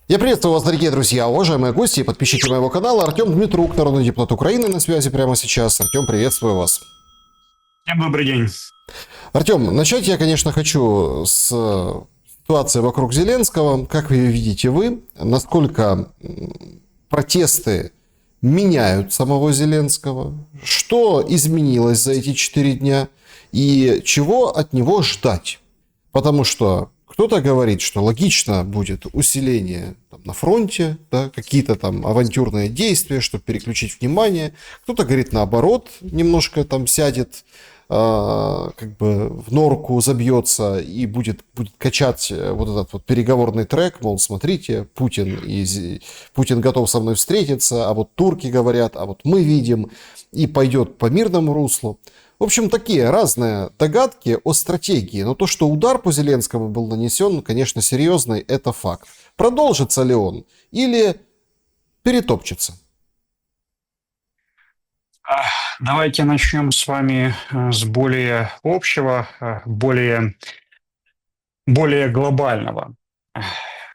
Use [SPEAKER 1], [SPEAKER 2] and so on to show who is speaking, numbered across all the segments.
[SPEAKER 1] Я приветствую вас, дорогие друзья, уважаемые гости и подписчики моего канала. Артем Дмитрук, народный депутат Украины, на связи прямо сейчас. Артем, приветствую вас.
[SPEAKER 2] Всем добрый день.
[SPEAKER 1] Артем, начать я, конечно, хочу с ситуации вокруг Зеленского. Как вы видите насколько протесты меняют самого Зеленского? Что изменилось за эти 4 дня? И чего от него ждать? Потому что кто-то говорит, что логично будет усиление на фронте, да, какие-то там авантюрные действия, чтобы переключить внимание. Кто-то говорит наоборот, немножко там сядет, как бы в норку забьется и будет качать вот этот вот переговорный трек, мол, смотрите, Путин готов со мной встретиться, а вот турки говорят, а вот мы видим, и пойдет по мирному руслу. В общем, такие разные догадки о стратегии. Но то, что удар по Зеленскому был нанесен, конечно, серьезный, это факт. Продолжится ли он или перетопчется?
[SPEAKER 2] Давайте начнем с вами с более общего, более глобального.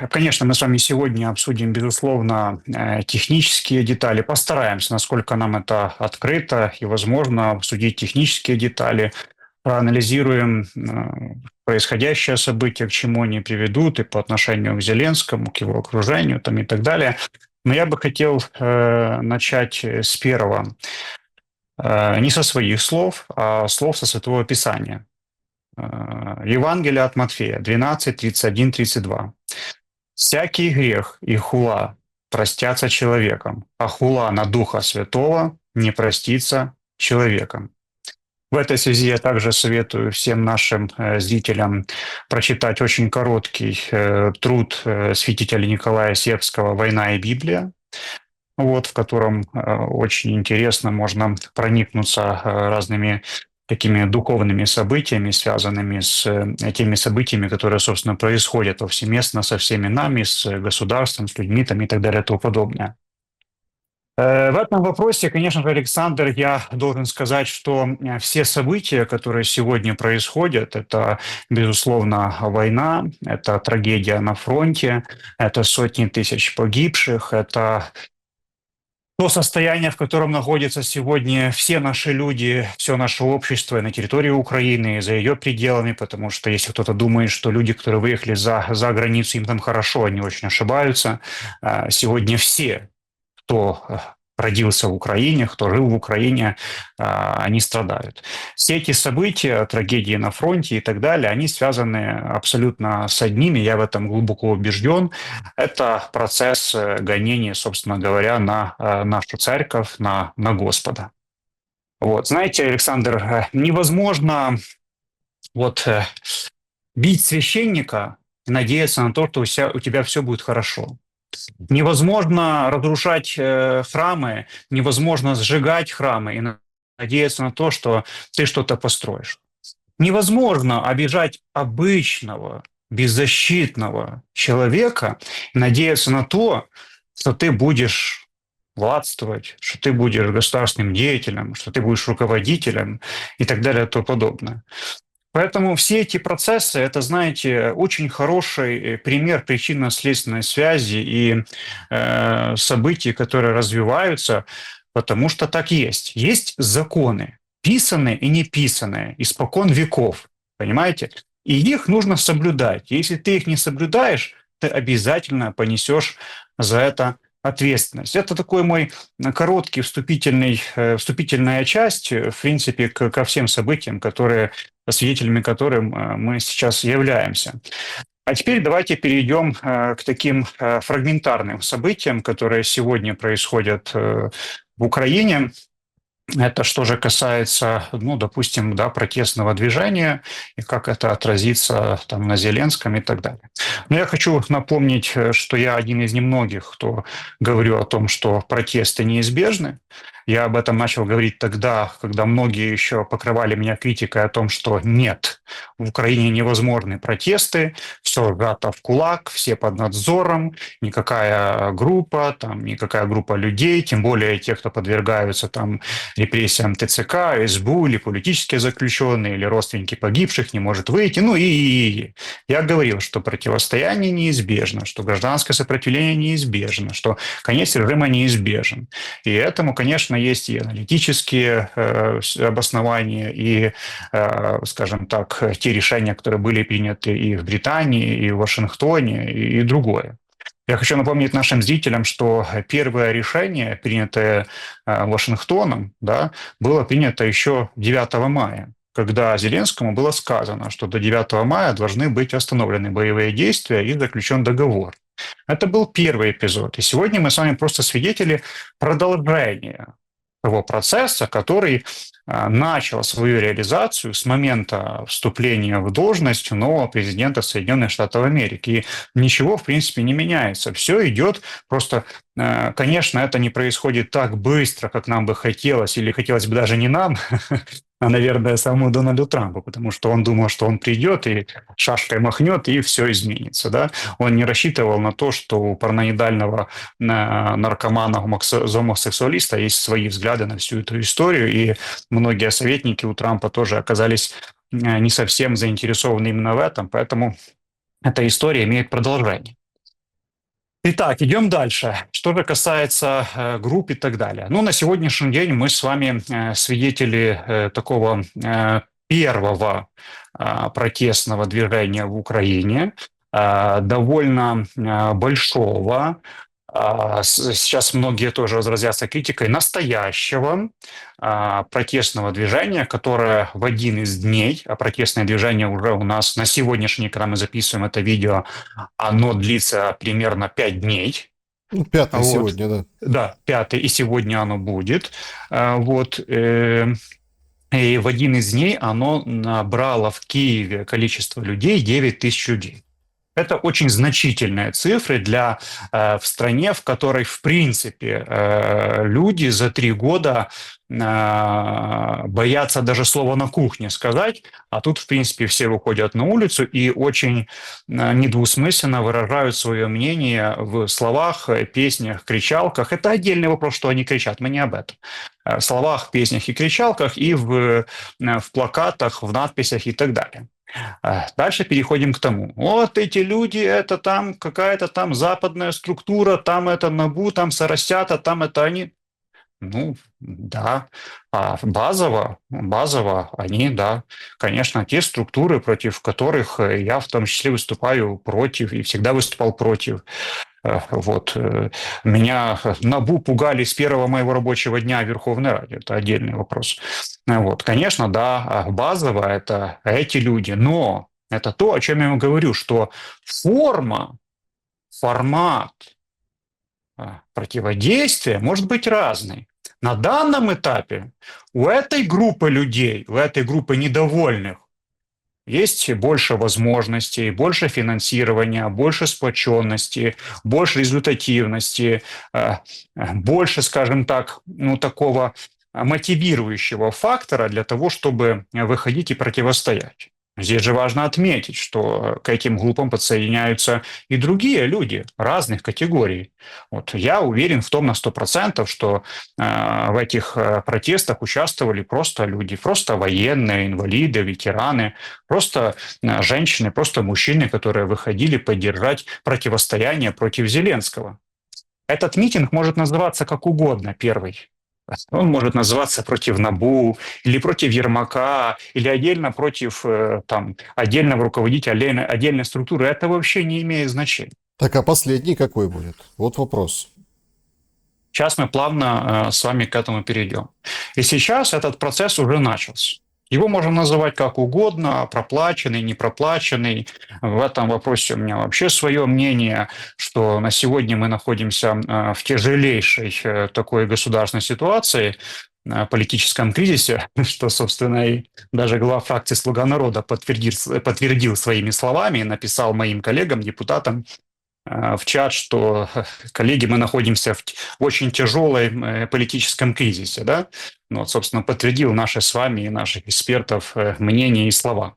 [SPEAKER 2] Конечно, мы с вами сегодня обсудим, безусловно, технические детали. Постараемся, насколько нам это открыто и возможно, обсудить технические детали. Проанализируем происходящее событие, к чему они приведут и по отношению к Зеленскому, к его окружению там, и так далее. Но я бы хотел начать с первого. Не со своих слов, а слов со Святого Писания. Евангелие от Матфея 12, 31, 32. «Всякий грех и хула простятся человеком, а хула на Духа Святого не простится человеком». В этой связи я также советую всем нашим зрителям прочитать очень короткий труд святителя Николая Сербского «Война и Библия», вот, в котором очень интересно можно проникнуться разными такими духовными событиями, связанными с теми событиями, которые, собственно, происходят повсеместно со всеми нами, с государством, с людьми там, и так далее и тому подобное. В этом вопросе, конечно же, Александр, я должен сказать, что все события, которые сегодня происходят, это, безусловно, война, это трагедия на фронте, это сотни тысяч погибших, это то состояние, в котором находятся сегодня все наши люди, все наше общество на территории Украины, за ее пределами, потому что если кто-то думает, что люди, которые выехали за границу, им там хорошо, они очень ошибаются. Сегодня все, кто родился в Украине, кто жил в Украине, они страдают. Все эти события, трагедии на фронте и так далее, они связаны абсолютно с одними, я в этом глубоко убежден. Это процесс гонения, собственно говоря, на нашу церковь, на Господа. Вот. Знаете, Александр, невозможно бить священника и надеяться на то, что у тебя все будет хорошо. Невозможно разрушать храмы, невозможно сжигать храмы и надеяться на то, что ты что-то построишь. Невозможно обижать обычного, беззащитного человека и надеяться на то, что ты будешь властвовать, что ты будешь государственным деятелем, что ты будешь руководителем и так далее и тому подобное. Поэтому все эти процессы, это, знаете, очень хороший пример причинно-следственной связи и событий, которые развиваются, потому что так есть. Есть законы, писанные и неписанные, испокон веков, понимаете? И их нужно соблюдать. Если ты их не соблюдаешь, ты обязательно понесешь за это ответственность. Это такой мой короткий вступительная часть, в принципе, ко всем событиям, свидетелями которым мы сейчас являемся. А теперь давайте перейдем к таким фрагментарным событиям, которые сегодня происходят в Украине. Это что же касается, допустим, протестного движения и как это отразится там на Зеленском и так далее. Но я хочу напомнить, что я один из немногих, кто говорю о том, что протесты неизбежны. Я об этом начал говорить тогда, когда многие еще покрывали меня критикой о том, что нет, в Украине невозможны протесты, все сжато в кулак, все под надзором, никакая группа людей, тем более те, кто подвергаются там репрессиям ТЦК, СБУ или политические заключенные, или родственники погибших, не может выйти. Я говорил, что противостояние неизбежно, что гражданское сопротивление неизбежно, что конец режима неизбежен. И этому, конечно, есть и аналитические обоснования, и, скажем так, те решения, которые были приняты и в Британии, и в Вашингтоне, и другое. Я хочу напомнить нашим зрителям, что первое решение, принятое Вашингтоном, да, было принято еще 9 мая, когда Зеленскому было сказано, что до 9 мая должны быть остановлены боевые действия и заключен договор. Это был первый эпизод. И сегодня мы с вами просто свидетели продолжения того процесса, который начал свою реализацию с момента вступления в должность нового президента Соединенных Штатов Америки. И ничего, в принципе, не меняется. Все идет просто, конечно, это не происходит так быстро, как нам бы хотелось, или хотелось бы даже не нам, а, наверное, самому Дональду Трампу, потому что он думал, что он придет и шашкой махнет, и все изменится. Да? Он не рассчитывал на то, что у параноидального наркомана-гомосексуалиста есть свои взгляды на всю эту историю, и многие советники у Трампа тоже оказались не совсем заинтересованы именно в этом, поэтому эта история имеет продолжение. Итак, идем дальше. Что же касается групп и так далее. Ну, на сегодняшний день мы с вами свидетели такого первого протестного движения в Украине, довольно большого. Сейчас многие тоже разразятся критикой настоящего протестного движения, которое в один из дней, а протестное движение уже у нас на сегодняшний, когда мы записываем это видео, оно длится примерно 5 дней.
[SPEAKER 1] Ну, пятый
[SPEAKER 2] Вот.
[SPEAKER 1] сегодня, да.
[SPEAKER 2] Да, 5, и сегодня оно будет. И в один из дней оно набрало в Киеве количество людей 9 тысяч людей. Это очень значительные цифры в стране, в которой, в принципе, люди за 3 года боятся даже слова на кухне сказать, а тут, в принципе, все выходят на улицу и очень недвусмысленно выражают свое мнение в словах, песнях, кричалках. Это отдельный вопрос, что они кричат, мы не об этом. В словах, песнях и кричалках, и в плакатах, в надписях и так далее. Дальше переходим к тому. Вот эти люди, это там какая-то там западная структура, там это НАБУ, там Соросята, там это они. Ну, да, базово они, да, конечно, те структуры, против которых я в том числе выступаю против и всегда выступал против. Меня НАБУ пугали с первого моего рабочего дня в Верховной Раде. Это отдельный вопрос. Конечно, да, базово это эти люди, но это то, о чем я вам говорю, что формат противодействия может быть разный. На данном этапе у этой группы людей, у этой группы недовольных есть больше возможностей, больше финансирования, больше сплоченности, больше результативности, больше, скажем так, такого мотивирующего фактора для того, чтобы выходить и противостоять. Здесь же важно отметить, что к этим группам подсоединяются и другие люди разных категорий. Я уверен в том на 100%, что в этих протестах участвовали просто люди, просто военные, инвалиды, ветераны, просто женщины, просто мужчины, которые выходили поддержать противостояние против Зеленского. Этот митинг может называться как угодно первый. Он может называться против НАБУ, или против Ермака, или отдельно против отдельного руководителя отдельной структуры. Это вообще не имеет значения.
[SPEAKER 1] Так, а последний какой будет? Вот вопрос.
[SPEAKER 2] Сейчас мы плавно с вами к этому перейдем. И сейчас этот процесс уже начался. Его можно называть как угодно, проплаченный, непроплаченный. В этом вопросе у меня вообще свое мнение, что на сегодня мы находимся в тяжелейшей такой государственной ситуации, политическом кризисе, что, собственно, и даже глава фракции «Слуга народа» подтвердил своими словами и написал моим коллегам, депутатам, в чат, что, коллеги, мы находимся в очень тяжелой политическом кризисе, да? Ну, вот, собственно, подтвердил наши с вами и наших экспертов мнения и слова.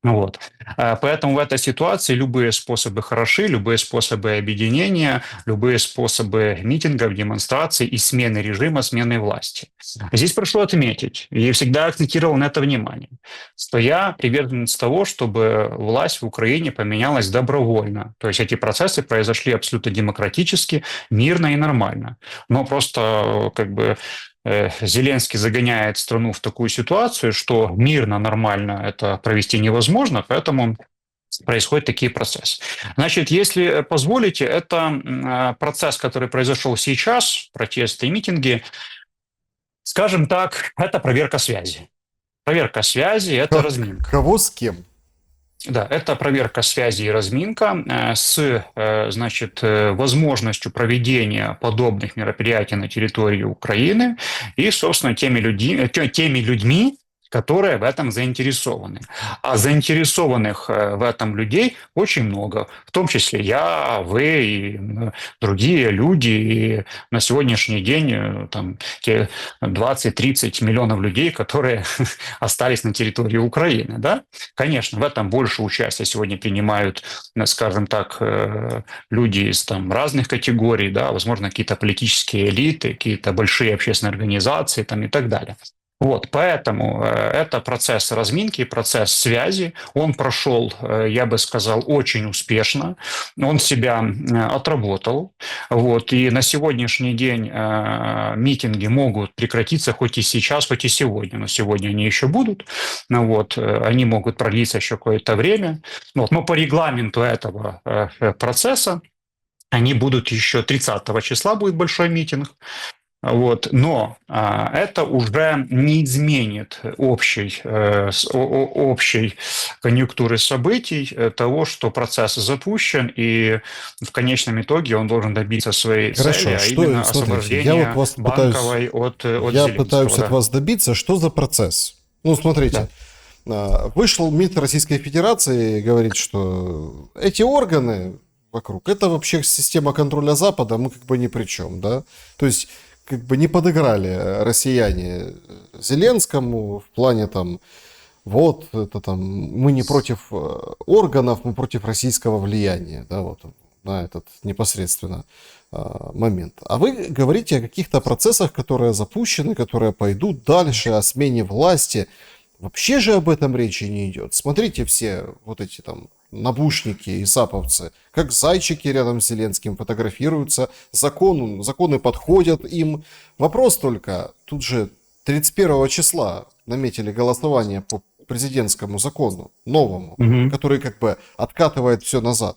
[SPEAKER 2] Вот. Поэтому в этой ситуации любые способы хороши, любые способы объединения, любые способы митингов, демонстраций и смены режима, смены власти. Здесь прошу отметить, и всегда акцентировал на это внимание, что я приверженец того, чтобы власть в Украине поменялась добровольно. То есть эти процессы произошли абсолютно демократически, мирно и нормально. Но просто как бы Зеленский загоняет страну в такую ситуацию, что мирно, нормально это провести невозможно, поэтому происходят такие процессы. Значит, если позволите, это процесс, который произошел сейчас, протесты и митинги, скажем так, это проверка связи. Проверка связи– это разминка.
[SPEAKER 1] Кого с кем?
[SPEAKER 2] Да, это проверка связи и разминка с, значит, возможностью проведения подобных мероприятий на территории Украины и, собственно, теми людьми, которые в этом заинтересованы. А заинтересованных в этом людей очень много, в том числе я, вы и другие люди. И на сегодняшний день там те 20-30 миллионов людей, которые остались на территории Украины. Да? Конечно, в этом больше участия сегодня принимают, скажем так, люди из там, разных категорий, да, возможно, какие-то политические элиты, какие-то большие общественные организации там, и так далее. Вот, поэтому это процесс разминки, процесс связи. Он прошел, я бы сказал, очень успешно. Он себя отработал. Вот, и на сегодняшний день митинги могут прекратиться хоть и сейчас, хоть и сегодня. Но сегодня они еще будут. Ну, вот, они могут продлиться еще какое-то время. Вот, но по регламенту этого процесса они будут еще 30 числа будет большой митинг. Вот. Но это уже не изменит общей конъюнктуры событий, того, что процесс запущен, и в конечном итоге он должен добиться своей цели, а именно освобождения Банковой от
[SPEAKER 1] Я
[SPEAKER 2] Зеленского.
[SPEAKER 1] пытаюсь от вас добиться, что за процесс? Ну, смотрите, вышел МИД Российской Федерации и говорит, что эти органы вокруг, это вообще система контроля Запада, мы как бы ни при чем, да? То есть как бы не подыграли россияне Зеленскому в плане там, вот, это там, мы не против органов, мы против российского влияния, да, вот на этот непосредственно момент. А вы говорите о каких-то процессах, которые запущены, которые пойдут дальше, о смене власти. Вообще же об этом речи не идет. Смотрите все вот эти там набушники и саповцы, как зайчики рядом с Зеленским фотографируются, законы подходят им. Вопрос только, тут же 31 числа наметили голосование по президентскому закону, новому, который как бы откатывает все назад.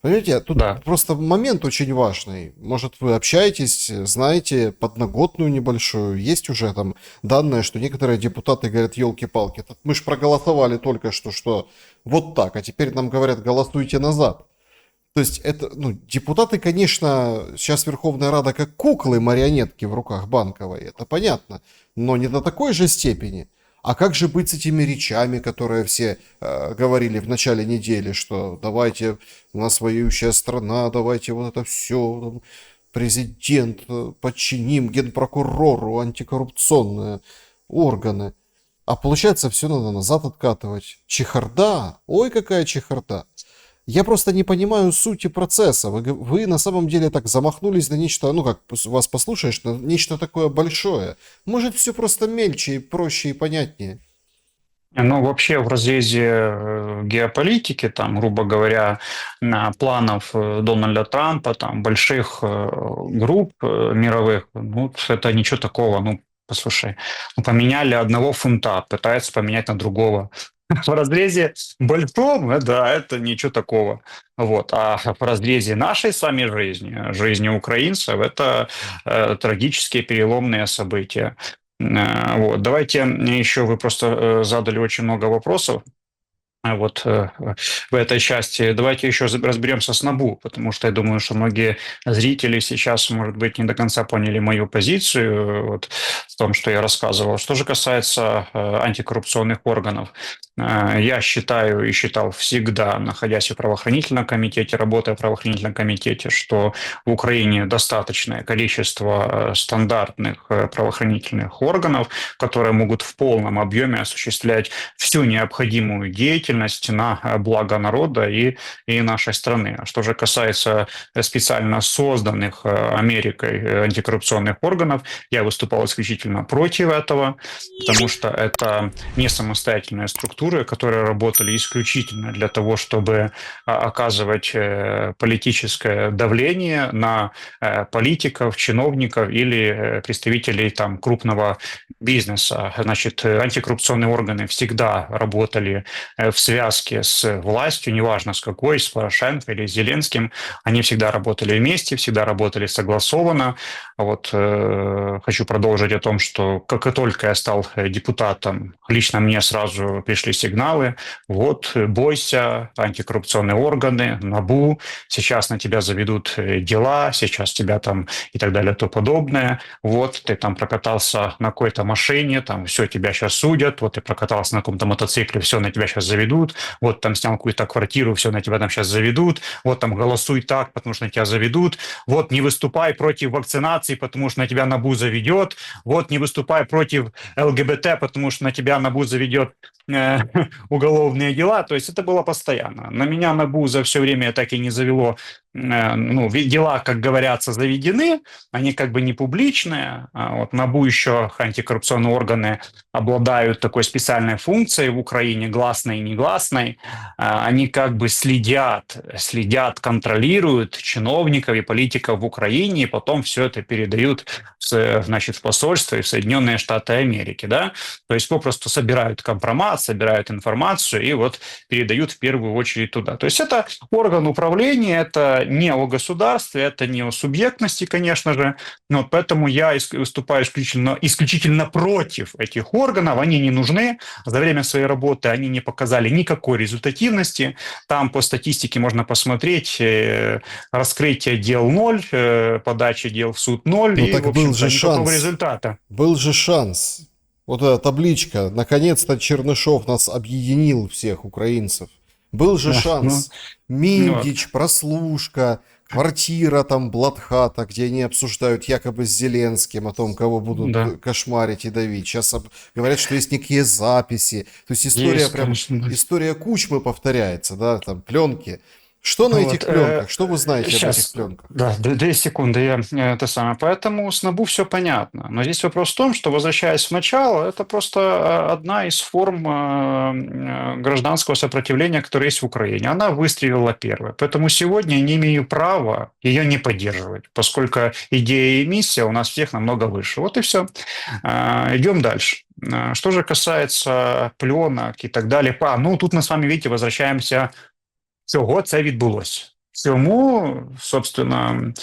[SPEAKER 1] Понимаете, тут просто момент очень важный. Может, вы общаетесь, знаете подноготную небольшую, есть уже там данные, что некоторые депутаты говорят, елки-палки, мы же проголосовали только что вот так, а теперь нам говорят, голосуйте назад. То есть это, депутаты, конечно, сейчас Верховная Рада как куклы, марионетки в руках Банковой, это понятно, но не до такой же степени. А как же быть с этими речами, которые все говорили в начале недели, что давайте, у нас воюющая страна, давайте вот это все, президент, подчиним генпрокурору, антикоррупционные органы. А получается, все надо назад откатывать. Чехарда, ой, какая чехарда. Я просто не понимаю сути процесса. Вы на самом деле так замахнулись на нечто, как вас послушаешь, на нечто такое большое. Может, все просто мельче и проще и понятнее.
[SPEAKER 2] Ну, вообще в разрезе геополитики, там, грубо говоря, планов Дональда Трампа, там, больших групп мировых, это ничего такого, послушай, поменяли одного фунта, пытаются поменять на другого. В разрезе большом, да, это ничего такого. Вот. А в разрезе нашей с вами жизни украинцев, это трагические переломные события. Вот. Давайте еще, вы просто задали очень много вопросов. Вот в этой части. Давайте еще разберемся с НАБУ, потому что я думаю, что многие зрители сейчас, может быть, не до конца поняли мою позицию. Вот. в том, что я рассказывал. Что же касается антикоррупционных органов, я считаю и считал всегда, находясь в правоохранительном комитете, работая в правоохранительном комитете, что в Украине достаточное количество стандартных правоохранительных органов, которые могут в полном объеме осуществлять всю необходимую деятельность на благо народа и нашей страны. А что же касается специально созданных Америкой антикоррупционных органов, я выступал исключительно против этого, потому что это не самостоятельные структуры, которые работали исключительно для того, чтобы оказывать политическое давление на политиков, чиновников или представителей там крупного бизнеса. Значит, антикоррупционные органы всегда работали в связке с властью, неважно с какой, с Порошенко или с Зеленским, они всегда работали вместе, всегда работали согласованно. Вот хочу продолжить о том, что как и только я стал депутатом, лично мне сразу пришли сигналы: вот, бойся, антикоррупционные органы, НАБУ, сейчас на тебя заведут дела, сейчас тебя там и так далее, то подобное. Вот, ты там прокатался на какой-то машине, там все, тебя сейчас судят, вот ты прокатался на каком-то мотоцикле, все, на тебя сейчас заведут, вот там снял какую-то квартиру, все, на тебя там сейчас заведут, вот там голосуй так, потому что на тебя заведут, вот не выступай против вакцинации, потому что на тебя НАБУ заведет, вот не выступай против ЛГБТ, потому что на тебя НАБУ заведет уголовные дела. То есть это было постоянно. На меня НАБУ за все время так и не завело. Ну, дела, как говорятся, заведены, они как бы не публичные. Вот НАБУ еще, антикоррупционные органы, обладают такой специальной функцией в Украине, гласной и негласной. Они как бы следят, контролируют чиновников и политиков в Украине, и потом все это передают значит, в посольство и в Соединенные Штаты Америки. Да? То есть попросту собирают компромат, собирают информацию и вот передают в первую очередь туда. То есть это орган управления, это не о государстве, это не о субъектности, конечно же. Но поэтому я выступаю исключительно против этих органов. Они не нужны. За время своей работы они не показали никакой результативности. Там по статистике можно посмотреть: раскрытие дел 0, подача дел в суд 0,
[SPEAKER 1] Ну
[SPEAKER 2] и, в
[SPEAKER 1] так был
[SPEAKER 2] общем-то,
[SPEAKER 1] же
[SPEAKER 2] никакого
[SPEAKER 1] шанс.
[SPEAKER 2] результата.
[SPEAKER 1] Был же шанс. Вот эта табличка. Наконец-то Чернышов нас объединил, всех украинцев. Был же
[SPEAKER 2] Да,
[SPEAKER 1] шанс.
[SPEAKER 2] вот.
[SPEAKER 1] Миндич, прослушка, квартира там, Блатхата, где они обсуждают якобы с Зеленским о том, кого
[SPEAKER 2] Да,
[SPEAKER 1] будут кошмарить и давить. Сейчас говорят, что есть некие записи. То есть история
[SPEAKER 2] есть,
[SPEAKER 1] прям,
[SPEAKER 2] конечно. Да.
[SPEAKER 1] история Кучмы повторяется, да, там пленки. Что на
[SPEAKER 2] Вот,
[SPEAKER 1] этих пленках? Что вы знаете об этих
[SPEAKER 2] сейчас,
[SPEAKER 1] пленках?
[SPEAKER 2] да, 2 секунды, я это самое. Поэтому с НАБУ все понятно. Но здесь вопрос в том, что, возвращаясь в начало, это просто одна из форм гражданского сопротивления, которая есть в Украине. Она выстрелила первой. Поэтому сегодня я не имею права ее не поддерживать, поскольку идея и миссия у нас всех намного выше. Вот и все. Идем дальше. Что же касается пленок и так далее. Ну, тут мы с вами, видите, возвращаемся. Чого це відбулося? Чому, собственно,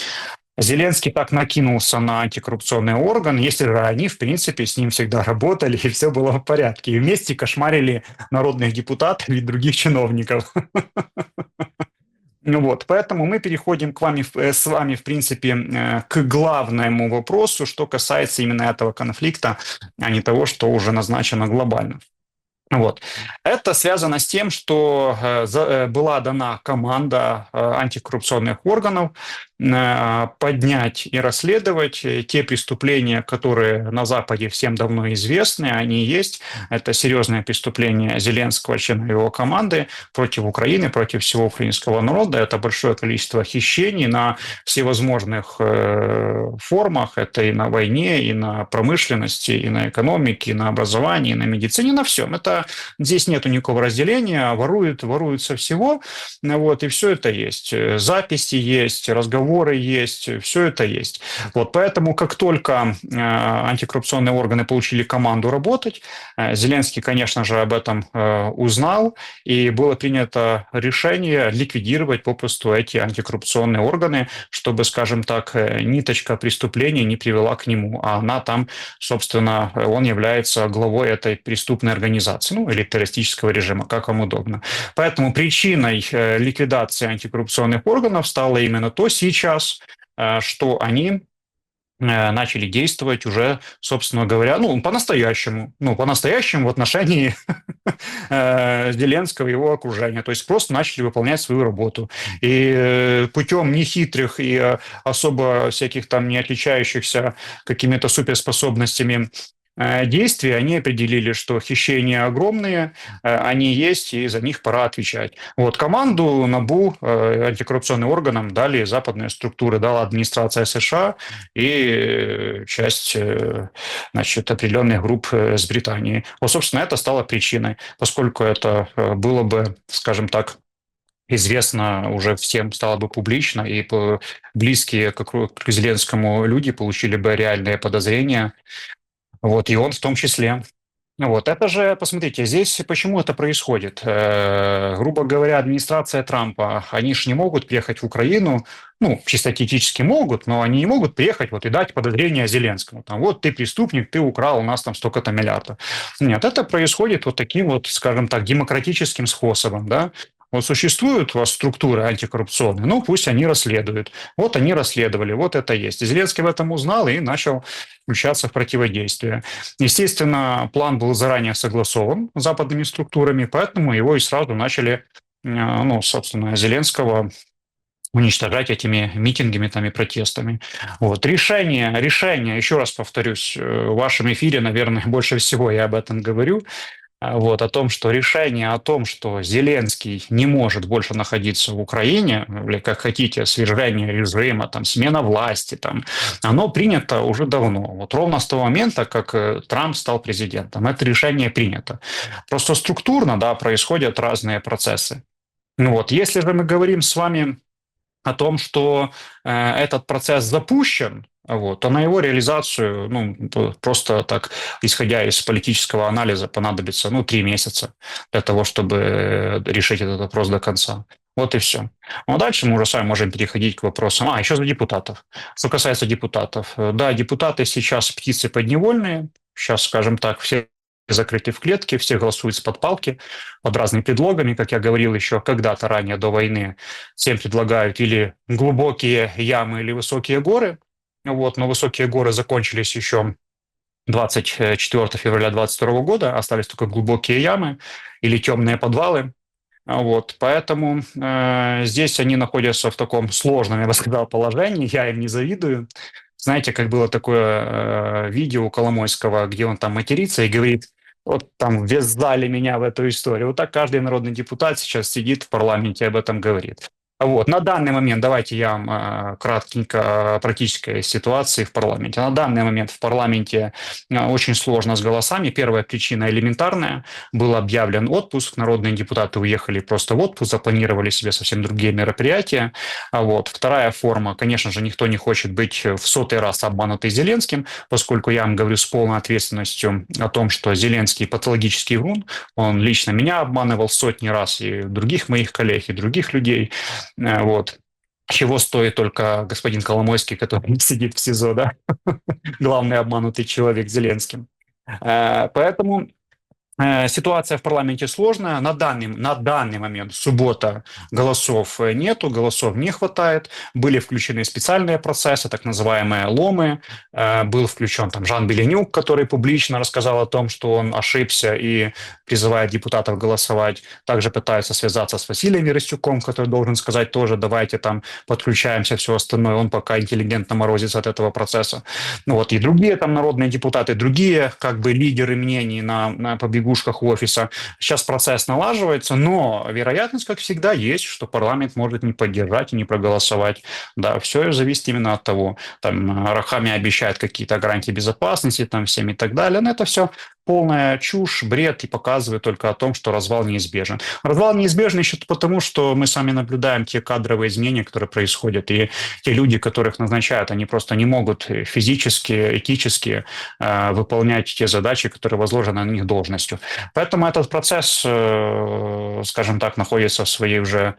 [SPEAKER 2] Зеленский так накинулся на антикоррупционный орган, если же они, в принципе, с ним всегда работали, и все было в порядке, и вместе кошмарили народных депутатов и других чиновников. Ну вот, поэтому мы переходим с вами, в принципе, к главному вопросу, что касается именно этого конфликта, а не того, что уже назначено глобально. Вот. Это связано с тем, что была дана команда антикоррупционных органов поднять и расследовать те преступления, которые на Западе всем давно известны, они есть. Это серьезное преступление Зеленского, члена его команды, против Украины, против всего украинского народа. Это большое количество хищений на всевозможных формах. Это и на войне, и на промышленности, и на экономике, и на образовании, и на медицине, на всем. Это здесь нету никакого разделения, воруют со всего, вот, и все это есть. Записи есть, разговоры есть, все это есть. Вот, поэтому, как только антикоррупционные органы получили команду работать, Зеленский, конечно же, об этом узнал, и было принято решение ликвидировать попросту эти антикоррупционные органы, чтобы, скажем так, ниточка преступления не привела к нему, а она там, собственно, он является главой этой преступной организации, ну, или террористического режима, как вам удобно. Поэтому причиной ликвидации антикоррупционных органов стало именно то сейчас, что они начали действовать уже, собственно говоря, по-настоящему в отношении Зеленского и его окружения. То есть просто начали выполнять свою работу. И путем нехитрых и особо всяких там не отличающихся какими-то суперспособностями действий, они определили, что хищения огромные, они есть, и за них пора отвечать. Вот команду НАБУ, антикоррупционным органам, дали западные структуры, дала администрация США и часть, значит, определенных групп с Британии. Вот, собственно, это стало причиной, поскольку это было бы, скажем так, известно уже всем, стало бы публично, и близкие к Зеленскому люди получили бы реальные подозрения, вот, и он в том числе. Вот, это же, посмотрите, здесь почему это происходит? Грубо говоря, администрация Трампа, они же не могут приехать в Украину, ну, чисто теоретически могут, но они не могут приехать вот и дать подозрение Зеленскому. Там, вот ты преступник, ты украл у нас там столько-то миллиардов. Нет, это происходит вот таким вот, скажем так, демократическим способом, да. Вот существуют у вас структуры антикоррупционные, ну пусть они расследуют. Вот они расследовали, вот это есть. И Зеленский в этом узнал и начал включаться в противодействие. Естественно, план был заранее согласован с западными структурами, поэтому его и сразу начали, ну, собственно, Зеленского уничтожать этими митингами там и протестами. Вот. Решение, еще раз повторюсь, в вашем эфире, наверное, больше всего я об этом говорю, вот, о том, что решение о том, что Зеленский не может больше находиться в Украине, или как хотите, свержение режима, там, смена власти, там, оно принято уже давно. Вот ровно с того момента, как Трамп стал президентом. Это решение принято. Просто структурно, да, происходят разные процессы. Ну вот, если же мы говорим с вами о том, что этот процесс запущен, вот, то на его реализацию, ну, просто так, исходя из политического анализа, понадобится, ну, 3 месяца для того, чтобы решить этот вопрос до конца. Вот и все. Ну, а дальше мы уже с вами можем переходить к вопросам. Еще за депутатов. Что касается депутатов. Да, депутаты сейчас птицы подневольные. Сейчас, скажем так, все закрыты в клетке, все голосуют с-под палки под разными предлогами, как я говорил еще когда-то ранее до войны. Всем предлагают или глубокие ямы, или высокие горы. Вот, но высокие горы закончились еще 24 февраля 2022 года, остались только глубокие ямы или темные подвалы. Вот, поэтому здесь они находятся в таком сложном, я бы сказал, положении, я им не завидую. Знаете, как было такое видео у Коломойского, где он там матерится и говорит, вот там ввязали меня в эту историю. Вот так каждый народный депутат сейчас сидит в парламенте и об этом говорит. Вот. На данный момент, давайте я вам кратенько о практической ситуации в парламенте. На данный момент в парламенте очень сложно с голосами. Первая причина элементарная. Был объявлен отпуск, народные депутаты уехали просто в отпуск, запланировали себе совсем другие мероприятия. Вот. Вторая форма, конечно же, никто не хочет быть в сотый раз обманутый Зеленским, поскольку я вам говорю с полной ответственностью о том, что Зеленский патологический врун, он лично меня обманывал сотни раз, и других моих коллег, и других людей. Вот. Чего стоит только господин Коломойский, который сидит в СИЗО, да? Главный обманутый человек Зеленским. Поэтому ситуация в парламенте сложная. На данный момент суббота голосов нету, голосов не хватает. Были включены специальные процессы, так называемые ломы. Был включен там Жан Беленюк, который публично рассказал о том, что он ошибся и призывает депутатов голосовать. Также пытаются связаться с Василием Веростюком, который должен сказать тоже, давайте там подключаемся, все остальное. Он пока интеллигентно морозится от этого процесса. Ну вот, и другие там народные депутаты, другие как бы лидеры мнений на побегушках офиса. Сейчас процесс налаживается, но вероятность, как всегда, есть, что парламент может не поддержать и не проголосовать. Да, все зависит именно от того. Там Рахами обещает какие-то гарантии безопасности там всем и так далее. Но это все полная чушь, бред и показывает только о том, что развал неизбежен. Развал неизбежен еще потому, что мы сами наблюдаем те кадровые изменения, которые происходят, и те люди, которых назначают, они просто не могут физически, этически выполнять те задачи, которые возложены на них должностью. Поэтому этот процесс, скажем так, находится в своей уже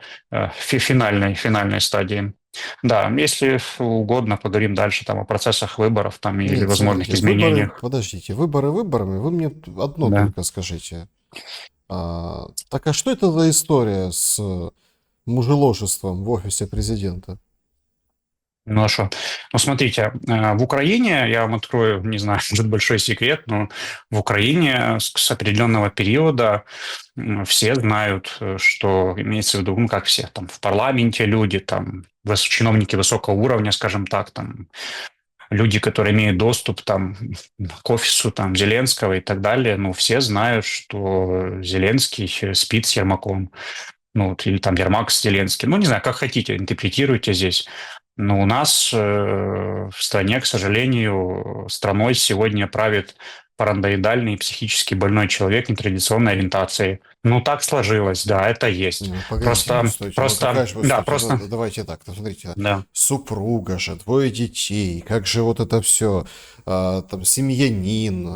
[SPEAKER 2] финальной стадии. Да, если угодно, поговорим дальше там о процессах выборов там или
[SPEAKER 1] Нет,
[SPEAKER 2] возможных
[SPEAKER 1] смотрите, выборы,
[SPEAKER 2] изменениях.
[SPEAKER 1] подождите, выборы выборами, вы мне одно
[SPEAKER 2] Да.
[SPEAKER 1] только скажите. Так а что это за история с мужеложеством в офисе президента?
[SPEAKER 2] Ну, а шо? Ну, смотрите, в Украине, я вам открою, не знаю, может, большой секрет, но в Украине с определенного периода все знают, что имеется в виду, ну, как все, там, в парламенте люди, там, чиновники высокого уровня, скажем так, там, люди, которые имеют доступ, там, к офису, там, Зеленского и так далее, ну, все знают, что Зеленский спит с Ермаком, ну, вот, или там Ермак с Зеленским, ну, не знаю, как хотите, интерпретируйте здесь. Но у нас в стране, к сожалению, страной сегодня правит параноидальный психически больной человек нетрадиционной ориентации. Ну, так сложилось, да, это есть.
[SPEAKER 1] Ну, погодите, ну
[SPEAKER 2] Просто,
[SPEAKER 1] стойте, ну
[SPEAKER 2] просто,
[SPEAKER 1] какая же вы,
[SPEAKER 2] да,
[SPEAKER 1] стойте, ну
[SPEAKER 2] просто,
[SPEAKER 1] давайте так, ну, смотрите,
[SPEAKER 2] да.
[SPEAKER 1] супруга же, двое детей, как же вот это все, там, семьянин,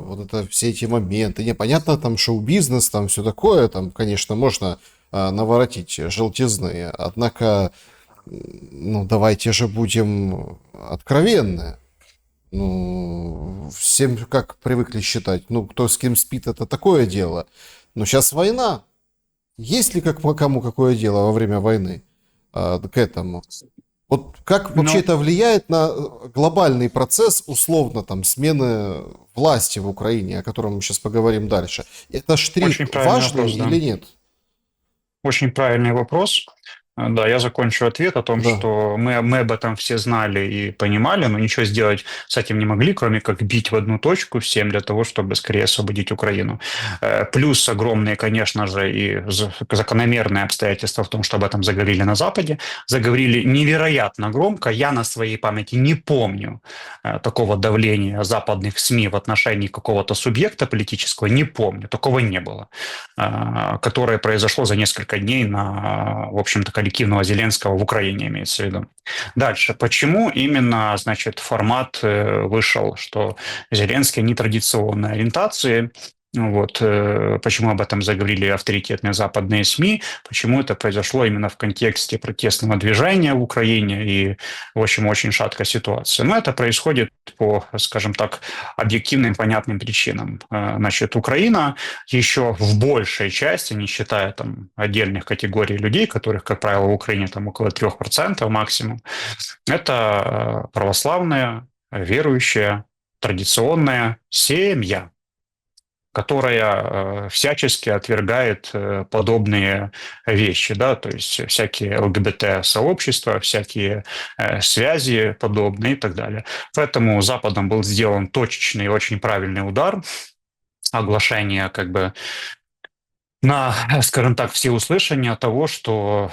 [SPEAKER 1] вот это все эти моменты, непонятно, там, шоу-бизнес, там, все такое, там, конечно, можно наворотить желтизны, однако, ну, давайте же будем откровенны. Ну, всем как привыкли считать, ну, кто с кем спит, это такое дело. Но сейчас война. Есть ли как кому какое дело во время войны к этому? Вот как вообще
[SPEAKER 2] Ну,
[SPEAKER 1] это влияет на глобальный процесс, условно, там, смены власти в Украине, о котором мы сейчас поговорим дальше? Это штрих
[SPEAKER 2] очень правильный
[SPEAKER 1] важный
[SPEAKER 2] вопрос, да.
[SPEAKER 1] или нет?
[SPEAKER 2] Очень правильный вопрос. Да, я закончу ответ о том,
[SPEAKER 1] Да.
[SPEAKER 2] что мы об этом все знали и понимали, но ничего сделать с этим не могли, кроме как бить в одну точку всем для того, чтобы скорее освободить Украину. Плюс огромные, конечно же, и закономерные обстоятельства в том, что об этом заговорили на Западе. Заговорили невероятно громко. Я на своей памяти не помню такого давления западных СМИ в отношении какого-то субъекта политического. Не помню. Такого не было. Которое произошло за несколько дней на, в общем-то, коллективного Зеленского в Украине, имеется в виду. Дальше. Почему именно, значит, формат вышел, что Зеленский нетрадиционной ориентации, вот, почему об этом заговорили авторитетные западные СМИ, почему это произошло именно в контексте протестного движения в Украине и, в общем, очень шаткая ситуация. Но это происходит по, скажем так, объективным, понятным причинам. Значит, Украина еще в большей части, не считая там отдельных категорий людей, которых, как правило, в Украине там около 3% максимум, это православная, верующая, традиционная семья, которая всячески отвергает подобные вещи, да, то есть всякие ЛГБТ-сообщества, всякие связи подобные и так далее. Поэтому Западом был сделан точечный и очень правильный удар, оглашение как бы на, скажем так, всеуслышание того, что,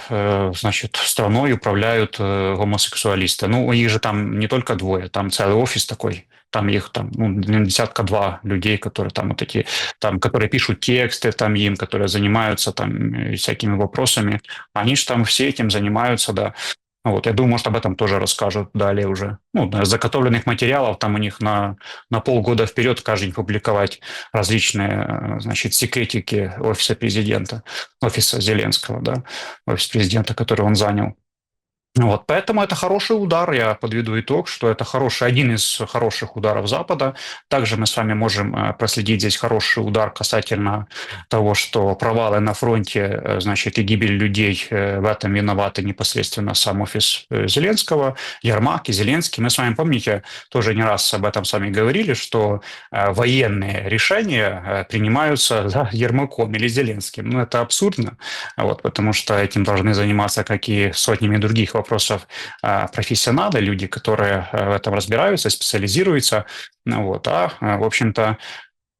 [SPEAKER 2] значит, страной управляют гомосексуалисты. Ну, их же там не только двое, там целый офис такой. Там их там, ну, десятка два людей, которые там вот эти, там, которые пишут тексты там им, которые занимаются там всякими вопросами. Они же там все этим занимаются, да. Вот, я думаю, может, об этом тоже расскажут далее уже. Ну, да, заготовленных материалов там у них на полгода вперед каждый день публиковать различные, значит, секретики офиса президента, офиса Зеленского, да, офис президента, который он занял. Вот, поэтому это хороший удар, я подведу итог, что это хороший, один из хороших ударов Запада. Также мы с вами можем проследить здесь хороший удар касательно того, что провалы на фронте, значит, и гибель людей, в этом виноваты непосредственно сам офис Зеленского, Ермак и Зеленский. Мы с вами, помните, тоже не раз об этом с вами говорили, что военные решения принимаются да, Ермаком или Зеленским. Ну, это абсурдно, вот, потому что этим должны заниматься как и сотнями других вопросов профессионалы, люди, которые в этом разбираются, специализируются. Ну вот, в общем-то,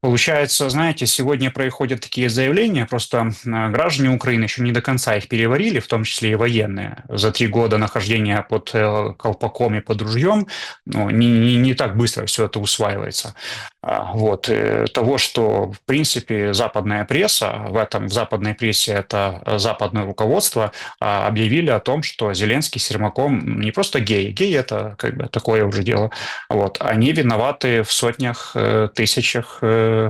[SPEAKER 2] получается, знаете, сегодня происходят такие заявления, просто граждане Украины еще не до конца их переварили, в том числе и военные. За 3 года нахождения под колпаком и под ружьем ну, не так быстро все это усваивается. Вот, того, что, в принципе, западная пресса, в западной прессе это западное руководство, объявили о том, что Зеленский с Ермаком не просто геи, геи это как бы такое уже дело, вот, они виноваты в сотнях, тысячах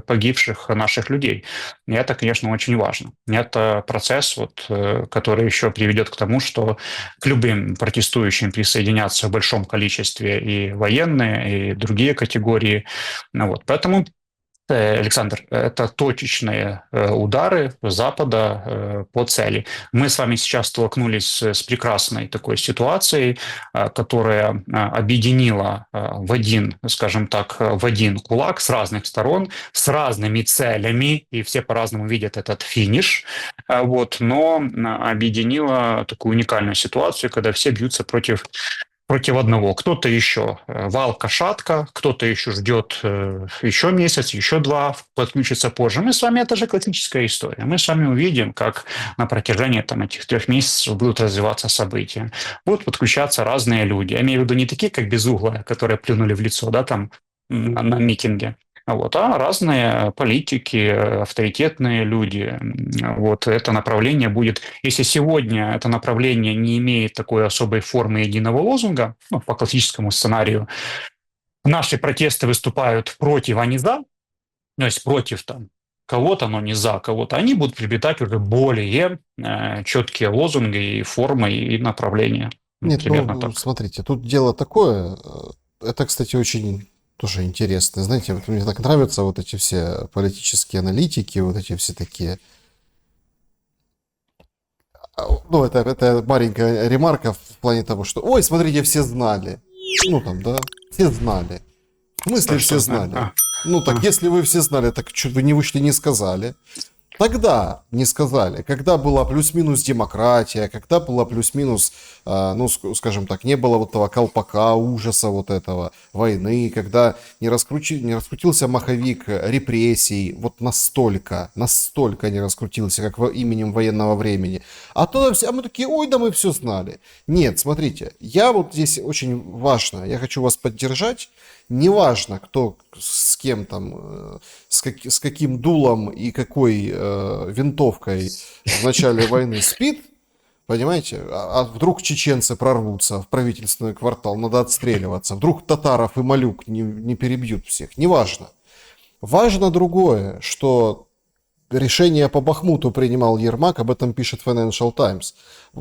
[SPEAKER 2] погибших наших людей. И это, конечно, очень важно. Это процесс, вот, который еще приведет к тому, что к любым протестующим присоединятся в большом количестве и военные, и другие категории. Ну, вот. Поэтому Александр, это точечные удары Запада по цели. Мы с вами сейчас столкнулись с прекрасной такой ситуацией, которая объединила в один, скажем так, в один кулак с разных сторон, с разными целями, и все по-разному видят этот финиш, вот, но объединила такую уникальную ситуацию, когда все бьются против одного. Кто-то еще валка-шатка, кто-то еще ждет еще месяц, еще два, подключится позже. Мы с вами, это же классическая история. Мы с вами увидим, как на протяжении этих 3 месяцев будут развиваться события. Будут подключаться разные люди. Я имею в виду не такие, как Безуглая, которые плюнули в лицо, да, там на митинге, вот, а разные политики, авторитетные люди. Вот это направление будет, если сегодня это направление не имеет такой особой формы единого лозунга, ну, по классическому сценарию, наши протесты выступают против, а не за, то есть против там кого-то, но не за кого-то, они будут приобретать уже более четкие лозунги и формы и направления.
[SPEAKER 1] Нет,
[SPEAKER 2] Примерно
[SPEAKER 1] ну,
[SPEAKER 2] так.
[SPEAKER 1] смотрите, тут дело такое. Это, кстати, очень тоже интересно. Знаете, вот мне так нравятся вот эти все политические аналитики, вот эти все такие. Ну, это маленькая ремарка в плане того, что, ой, смотрите, все знали. Ну, там, да, все знали. В смысле все
[SPEAKER 2] Что,
[SPEAKER 1] знали? Ну, так если вы все знали, так что вы не вышли, не сказали. Тогда не сказали, когда была плюс-минус демократия, когда была плюс-минус, ну, скажем так, не было вот этого колпака, ужаса вот этого, войны, когда не раскрутился маховик репрессий, вот настолько не раскрутился, как во именем военного времени. А то а мы такие, ой, да мы все знали. Нет, смотрите, я вот здесь очень важно, я хочу вас поддержать. Неважно, кто с кем там, с каким дулом и какой винтовкой в начале войны спит, понимаете? А вдруг чеченцы прорвутся в правительственный квартал, надо отстреливаться. Вдруг татаров и малюк не перебьют всех. Неважно. Важно другое, что решение по Бахмуту принимал Ермак, об этом пишет Financial Times.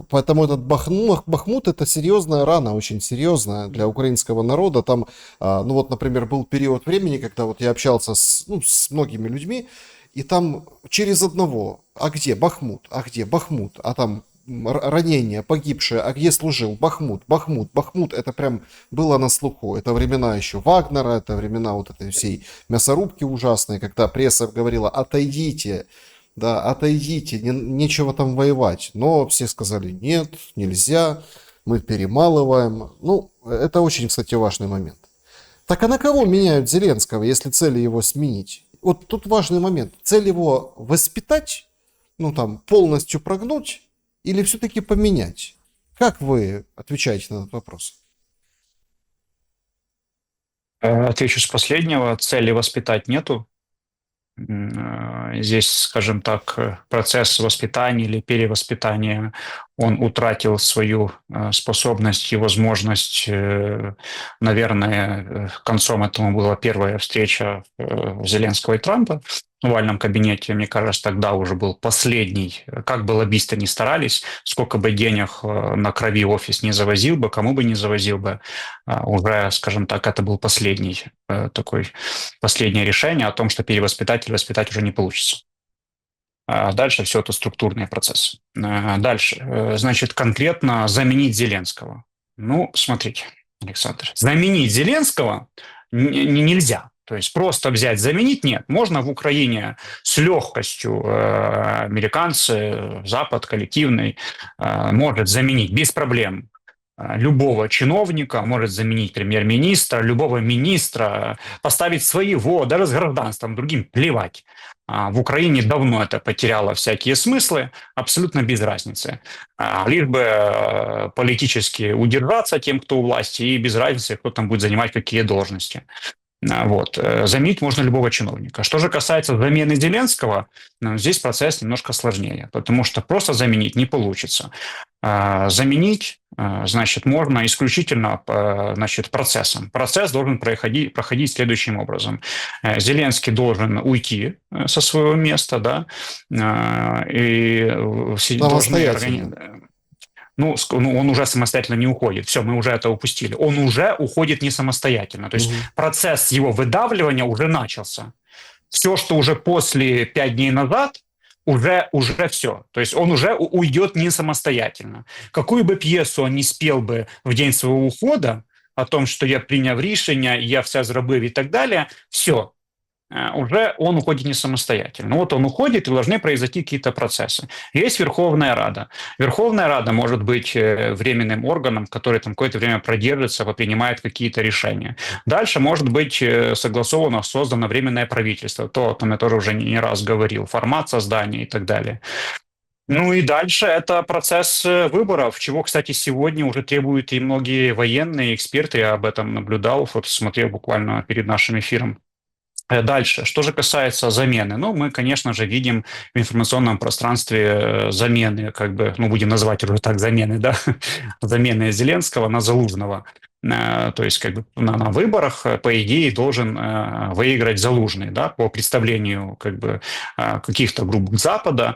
[SPEAKER 1] Поэтому этот Бахмут это серьезная рана, очень серьезная для украинского народа. Там, ну вот, например, был период времени, когда вот я общался с многими людьми, и там через одного, а где Бахмут, а где Бахмут, а там ранение, погибшие, а где служил? Бахмут, Бахмут, Бахмут, это прям было на слуху. Это времена еще Вагнера, это времена вот этой всей мясорубки ужасной, когда пресса говорила, отойдите, да, отойдите, нечего там воевать. Но все сказали, нет, нельзя, мы перемалываем. Ну, это очень, кстати, важный момент. Так а на кого меняют Зеленского, если цель его сменить? Вот тут важный момент. Цель его воспитать, ну там полностью прогнуть, или все-таки поменять? Как вы отвечаете на этот вопрос?
[SPEAKER 2] Отвечу с последнего. Цели воспитать нету. Здесь, скажем так, процесс воспитания или перевоспитания, он утратил свою способность и возможность. Наверное, концом этому была первая встреча Зеленского и Трампа в овальном кабинете. Мне кажется, тогда уже был последний. Как бы лоббисты ни старались, сколько бы денег на крови офис не завозил бы, кому бы не завозил бы, уже, скажем так, это был последнее решение о том, что перевоспитать или воспитать уже не получится. Дальше все это структурные процессы. Дальше. Значит, конкретно заменить Зеленского. Ну, смотрите, Александр, заменить Зеленского нельзя. То есть просто взять, заменить нет. Можно в Украине с легкостью американцы, Запад коллективный может заменить без проблем любого чиновника, может заменить премьер-министра, любого министра, поставить своего, даже с гражданством, другим плевать. В Украине давно это потеряло всякие смыслы, абсолютно без разницы. Лишь бы политически удержаться тем, кто у власти, и без разницы, кто там будет занимать какие должности. Вот. Заменить можно любого чиновника. Что же касается замены Зеленского, здесь процесс немножко сложнее, потому что просто заменить не получится. Заменить, значит, можно исключительно, значит, процессом. Процесс должен проходить следующим образом. Зеленский должен уйти со своего места, да, и должны... Ну, он уже самостоятельно не уходит. Все, мы уже это упустили. Он уже уходит не самостоятельно. То есть процесс его выдавливания уже начался. все, что уже после 5 дней назад, уже все. То есть он уже уйдет не самостоятельно. Какую бы пьесу он не спел бы в день своего ухода, о том, что я приняв рішення, я все зробив и так далее, все, уже он уходит не самостоятельно. Вот он уходит, и должны произойти какие-то процессы. Есть Верховная Рада. Верховная Рада может быть временным органом, который там какое-то время продержится, принимает какие-то решения. Дальше может быть согласовано, создано временное правительство. То, о том я тоже уже не раз говорил, формат создания и так далее. Ну и дальше это процесс выборов, чего, кстати, сегодня уже требуют и многие военные эксперты. Я об этом наблюдал, вот смотрел буквально перед нашим эфиром. Дальше, что же касается замены, ну, мы, конечно же, видим в информационном пространстве замены, как бы, ну, будем называть уже так замены, да, замены Зеленского на Залужного. То есть, как бы на выборах, по идее, должен выиграть Залужный, да, по представлению, как бы, каких-то групп Запада,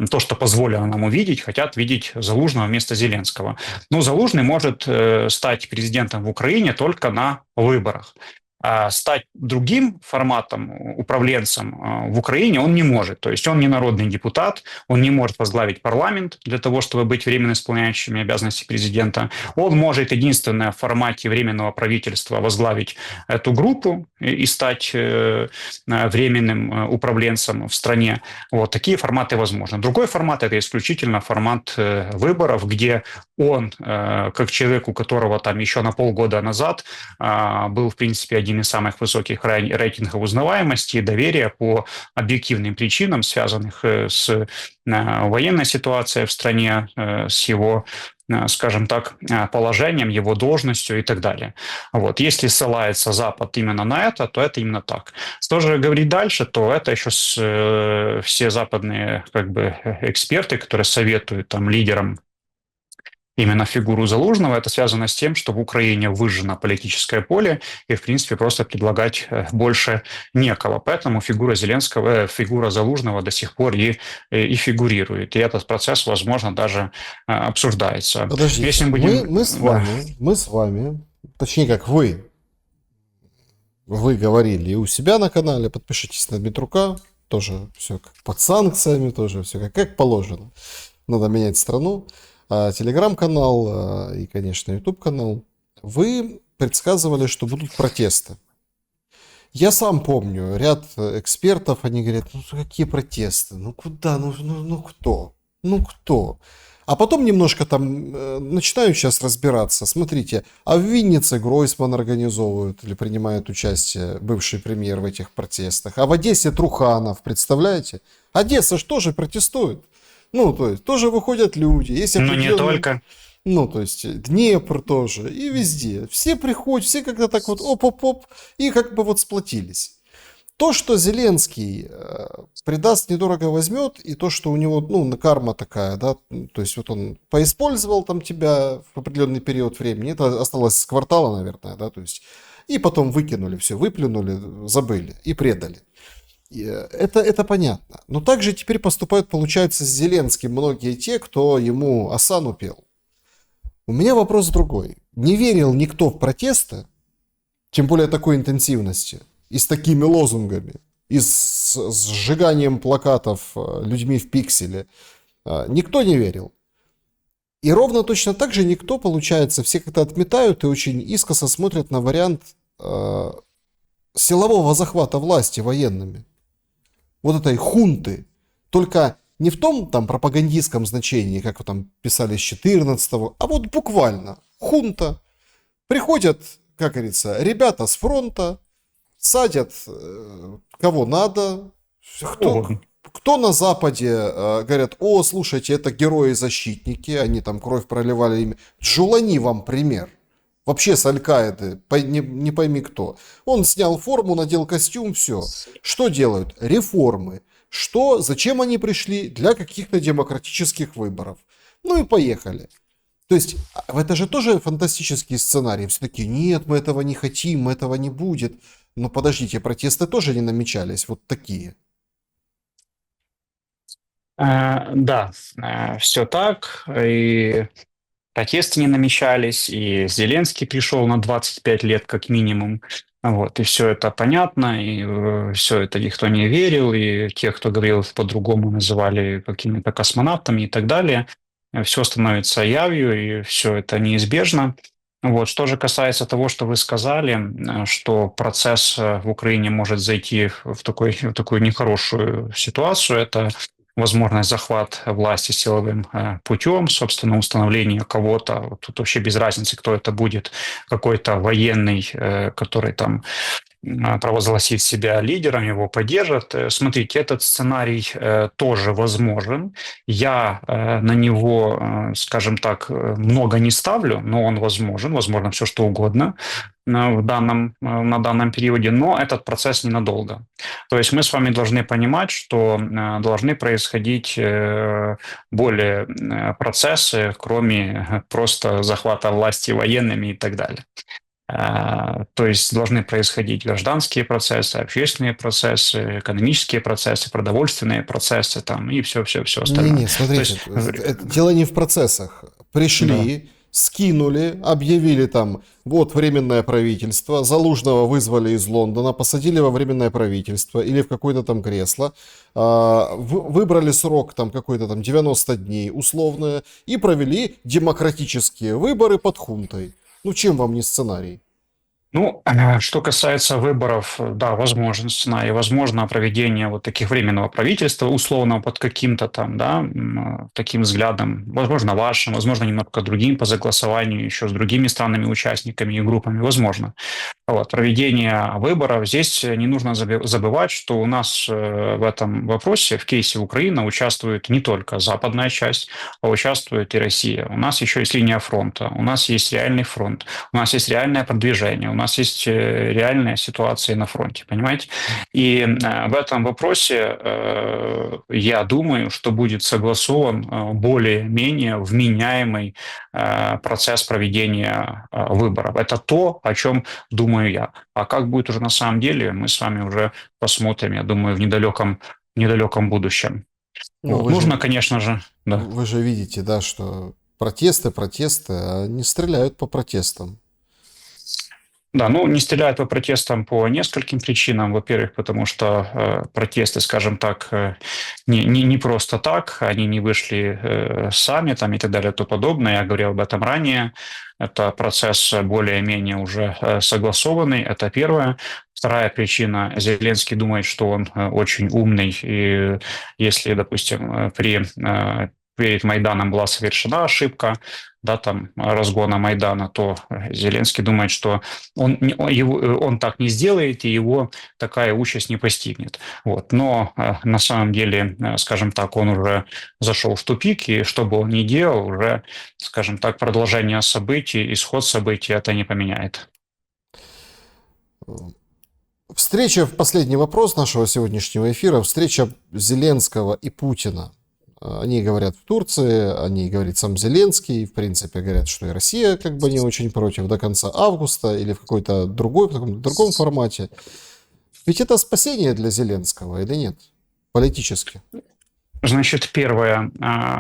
[SPEAKER 2] то, что позволено нам увидеть, хотят видеть Залужного вместо Зеленского. Но Залужный может стать президентом в Украине только на выборах. А стать другим форматом, управленцем в Украине он не может. То есть он не народный депутат, он не может возглавить парламент для того, чтобы быть временно исполняющим обязанности президента. Он может единственное в формате временного правительства возглавить эту группу и стать временным управленцем в стране. Вот такие форматы возможны. Другой формат – это исключительно формат выборов, где он, как человек, у которого там еще на полгода назад был, в принципе, один из самых высоких рейтингов узнаваемости и доверия по объективным причинам, связанных с военной ситуацией в стране, с его, скажем так, положением, его должностью и так далее. Вот. Если ссылается Запад именно на это, то это именно так. Что же говорить дальше, то это еще все западные как бы эксперты, которые советуют там лидерам именно фигуру Залужного, это связано с тем, что в Украине выжжено политическое поле, и, в принципе, просто предлагать больше некого. Поэтому фигура Зеленского, фигура Залужного до сих пор и фигурирует. И этот процесс, возможно, даже обсуждается.
[SPEAKER 1] Подождите,
[SPEAKER 2] Если мы будем... Да.
[SPEAKER 1] мы с вами, точнее, как вы говорили и у себя на канале, подпишитесь на Дмитрука, тоже все как под санкциями, тоже все как положено. Надо менять страну. Телеграм-канал и, конечно, YouTube-канал, вы предсказывали, что будут протесты. Я сам помню, ряд экспертов, они говорят, ну какие протесты, ну куда, ну кто, ну кто? А потом немножко там начинаю сейчас разбираться. Смотрите, а в Виннице Гройсман организовывает или принимает участие бывший премьер в этих протестах. А в Одессе Труханов, представляете? Одесса же тоже протестует. Ну, то есть, тоже выходят люди. Есть
[SPEAKER 2] Но не только.
[SPEAKER 1] Ну, то есть, Днепр тоже. И везде. Все приходят, все как-то так вот оп-оп-оп. И как бы вот сплотились. То, что Зеленский придаст, недорого возьмет. И то, что у него, ну, карма такая, да. То есть, вот он поиспользовал там тебя в определенный период времени. Это осталось с квартала, наверное, да. То есть, и потом выкинули все, выплюнули, забыли и предали. Это понятно. Но также теперь поступают, получается, с Зеленским многие те, кто ему осану пел. У меня вопрос другой. Не верил никто в протесты, тем более такой интенсивности, и с такими лозунгами, и с сжиганием плакатов людьми в пикселе. Никто не верил. И ровно точно так же никто, получается, все как-то отметают и очень искоса смотрят на вариант силового захвата власти военными. Вот этой хунты. Только не в том там пропагандистском значении, как вы там писали с 14-го, а вот буквально хунта. Приходят, как говорится, ребята с фронта, садят кого надо. Кто на Западе говорят, о, слушайте, это герои-защитники, они там кровь проливали ими. Джулани вам пример. Вообще с Аль-Каиды, не пойми кто. Он снял форму, надел костюм, все. Что делают? Реформы. Что? Зачем они пришли? Для каких-то демократических выборов. Ну и поехали. То есть, это же тоже фантастический сценарий. Все такие, нет, мы этого не хотим, этого не будет. Но подождите, протесты тоже не намечались, вот такие.
[SPEAKER 2] Да, все так. И протесты не намечались, и Зеленский пришел на 25 лет как минимум. Вот, и все это понятно, и все это никто не верил, и те, кто говорил по-другому, называли какими-то космонавтами и так далее. Все становится явью, и все это неизбежно. Вот. Что же касается того, что вы сказали, что процесс в Украине может зайти в такую нехорошую ситуацию, это возможность захват власти силовым путем, собственно, установление кого-то, вот тут вообще без разницы, кто это будет, какой-то военный, который там провозгласит себя лидером, его поддержат. Смотрите, этот сценарий тоже возможен. Я на него, скажем так, много не ставлю, но он возможен, возможно, все что угодно на данном периоде, но этот процесс ненадолго. То есть мы с вами должны понимать, что должны происходить более процессы, кроме просто захвата власти военными и так далее. То есть должны происходить гражданские процессы, общественные процессы, экономические процессы, продовольственные процессы там, и все остальное.
[SPEAKER 1] Не-не,
[SPEAKER 2] То
[SPEAKER 1] смотрите,
[SPEAKER 2] есть,
[SPEAKER 1] дело не в процессах.
[SPEAKER 2] да.
[SPEAKER 1] Пришли, скинули, объявили там, вот временное правительство, Залужного вызвали из Лондона, посадили во временное правительство или в какое-то там кресло, выбрали срок там какой-то там 90 дней условное и провели демократические выборы под хунтой. Ну чем вам не сценарий?
[SPEAKER 2] Ну, что касается выборов, да, возможен сценарий, возможно проведение вот таких временного правительства, условно под каким-то там, да, таким взглядом, возможно, вашим, возможно, немного другим по согласованию еще с другими странами-участниками и группами, возможно. Вот, проведение выборов. Здесь не нужно забывать, что у нас в этом вопросе, в кейсе Украина, участвует не только западная часть, а участвует и Россия. У нас еще есть линия фронта, у нас есть реальный фронт, у нас есть реальное продвижение, у нас есть реальная ситуация на фронте, понимаете? И в этом вопросе я думаю, что будет согласован более-менее вменяемый процесс проведения выборов. Это то, о чем думаю я. А как будет уже на самом деле, мы с вами уже посмотрим, я думаю, в недалеком будущем.
[SPEAKER 1] Ну
[SPEAKER 2] Вот. Нужно, конечно же, да.
[SPEAKER 1] вы же видите, да, что протесты, а не стреляют по протестам.
[SPEAKER 2] Да, ну не стреляют по протестам по нескольким причинам. Во-первых, потому что протесты, скажем так, не просто так, они не вышли сами там и так далее и тому подобное. Я говорил об этом ранее. Это процесс более-менее уже согласованный, это первое. Вторая причина, Зеленский думает, что он очень умный, и если, допустим, перед Майданом была совершена ошибка, да, там, разгона Майдана, то Зеленский думает, что он так не сделает, и его такая участь не постигнет. Вот. Но на самом деле, скажем так, он уже зашел в тупик, и что бы он ни делал, уже, скажем так, продолжение событий, исход событий это не поменяет.
[SPEAKER 1] Встреча, последний вопрос нашего сегодняшнего эфира, встреча Зеленского и Путина. Они говорят в Турции, они говорит сам Зеленский, в принципе говорят, что и Россия как бы не очень против до конца августа или в каком-то другом формате. Ведь это спасение для Зеленского или нет? Политически.
[SPEAKER 2] Значит, первое,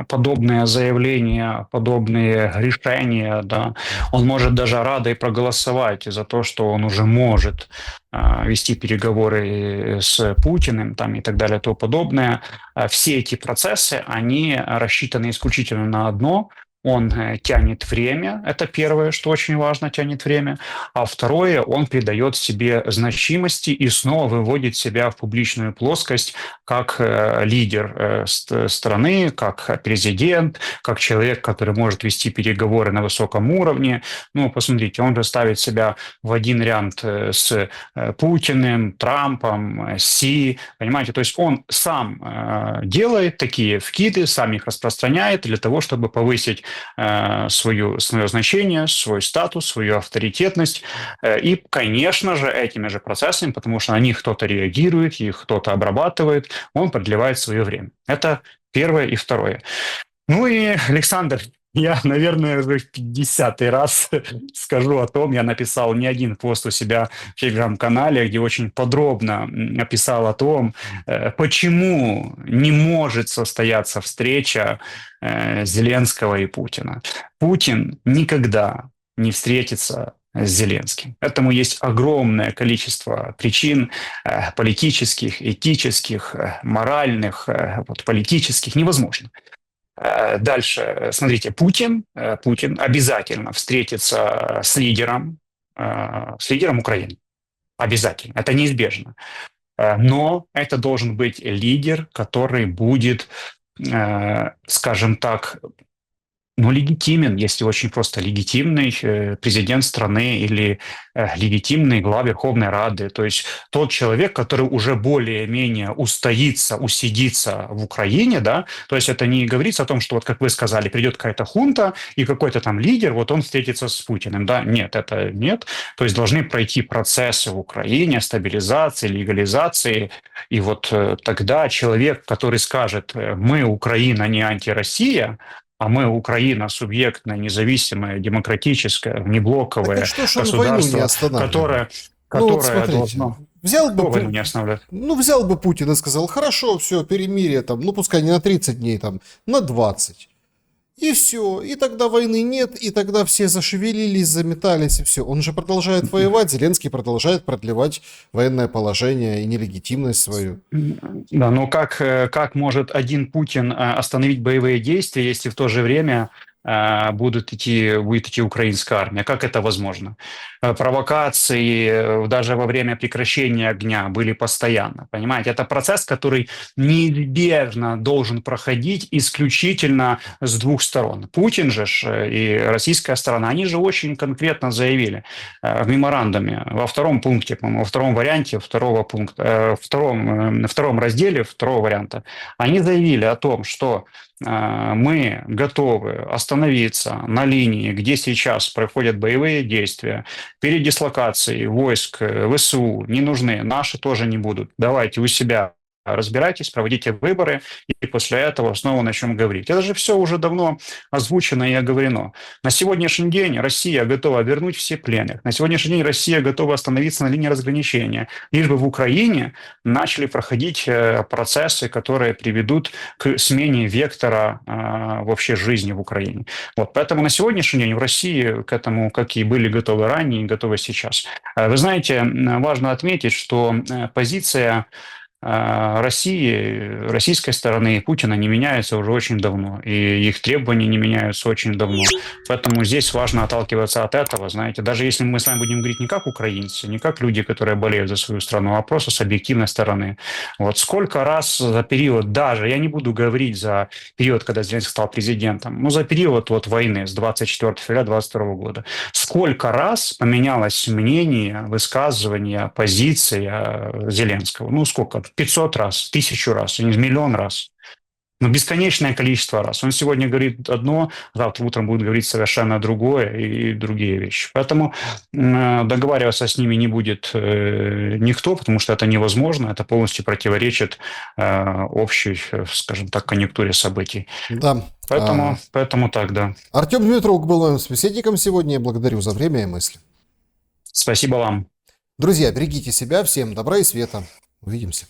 [SPEAKER 2] подобные заявления, подобные решения, да, он может даже радой проголосовать за то, что он уже может вести переговоры с Путиным там, и так далее и тому подобное. Все эти процессы, они рассчитаны исключительно на одно. Он тянет время, это первое, что очень важно, тянет время. А второе, он придает себе значимости и снова выводит себя в публичную плоскость как лидер страны, как президент, как человек, который может вести переговоры на высоком уровне. Ну, посмотрите, он же ставит себя в один ряд с Путиным, Трампом, Си, понимаете? То есть он сам делает такие вкиды, сам их распространяет для того, чтобы повысить свое значение, свой статус, свою авторитетность. И, конечно же, этими же процессами, потому что на них кто-то реагирует, их кто-то обрабатывает, он продлевает свое время. Это первое и второе. Ну и, Александр, Я, наверное, уже в 50-й раз скажу о том, я написал не один пост у себя в Телеграм-канале, где очень подробно описал о том, почему не может состояться встреча Зеленского и Путина. Путин никогда не встретится с Зеленским. Этому есть огромное количество причин политических, этических, моральных, вот, политических. Невозможно. Дальше, смотрите, Путин обязательно встретится с лидером Украины. Обязательно. Это неизбежно. Но это должен быть лидер, который будет, скажем так, ну, легитимен, если очень просто легитимный президент страны или легитимный глава Верховной Рады. То есть тот человек, который уже более-менее устоится, усидится в Украине, да, то есть это не говорится о том, что вот как вы сказали, придет какая-то хунта и какой-то там лидер, вот он встретится с Путиным, да, нет, это нет. То есть должны пройти процессы в Украине, стабилизации, легализации, и вот тогда человек, который скажет, мы Украина, не антироссия, а мы, Украина, субъектное, независимое, демократическое,
[SPEAKER 1] Так а
[SPEAKER 2] внеблоковое
[SPEAKER 1] что ж он войну не
[SPEAKER 2] государство,
[SPEAKER 1] останавливает?
[SPEAKER 2] которое,
[SPEAKER 1] Ну вот
[SPEAKER 2] которое
[SPEAKER 1] смотрите,
[SPEAKER 2] должно...
[SPEAKER 1] взял бы,
[SPEAKER 2] Кто войну не останавливает?
[SPEAKER 1] ну, взял бы Путин и сказал, хорошо, все, перемирие там, ну пускай не на 30 дней, там, на 20. И все, и тогда войны нет, и тогда все зашевелились, заметались, и все. Он же продолжает воевать, Зеленский продолжает продлевать военное положение и нелегитимность свою.
[SPEAKER 2] Да, но как может один Путин остановить боевые действия, если в то же время будет идти украинская армия? Как это возможно? Провокации даже во время прекращения огня были постоянно. Понимаете, это процесс, который неизбежно должен проходить исключительно с двух сторон. Путин же и российская сторона, они же очень конкретно заявили в меморандуме во втором пункте, по-моему, во втором варианте второго пункта, втором разделе второго варианта, они заявили о том, что мы готовы остановиться на линии, где сейчас проходят боевые действия, передислокации войск ВСУ не нужны, наши тоже не будут. Давайте у себя разбирайтесь, проводите выборы, и после этого снова начнем говорить. Это же все уже давно озвучено и оговорено. На сегодняшний день Россия готова вернуть все пленных. На сегодняшний день Россия готова остановиться на линии разграничения, лишь бы в Украине начали проходить процессы, которые приведут к смене вектора вообще жизни в Украине. Вот, поэтому на сегодняшний день в России к этому, как и были готовы ранее, готовы сейчас. Вы знаете, важно отметить, что позиция России, российской стороны Путина не меняется уже очень давно, и их требования не меняются очень давно. Поэтому здесь важно отталкиваться от этого, знаете, даже если мы с вами будем говорить не как украинцы, не как люди, которые болеют за свою страну, а просто с объективной стороны. Вот сколько раз за период, даже, я не буду говорить за период, когда Зеленский стал президентом, но за период вот войны с 24 февраля 2022 года, сколько раз поменялось мнение, высказывание, позиция Зеленского? Ну, сколько? 500 раз, 1000 раз, миллион раз. Ну, бесконечное количество раз. Он сегодня говорит одно, завтра утром будет говорить совершенно другое и другие вещи. Поэтому договариваться с ними не будет никто, потому что это невозможно, это полностью противоречит общей, скажем так, конъюнктуре событий.
[SPEAKER 1] Да.
[SPEAKER 2] Поэтому так, да.
[SPEAKER 1] Артем Дмитрук был моим собеседником сегодня. Я благодарю за время и мысли.
[SPEAKER 2] Спасибо вам.
[SPEAKER 1] Друзья, берегите себя. Всем добра и света. Увидимся.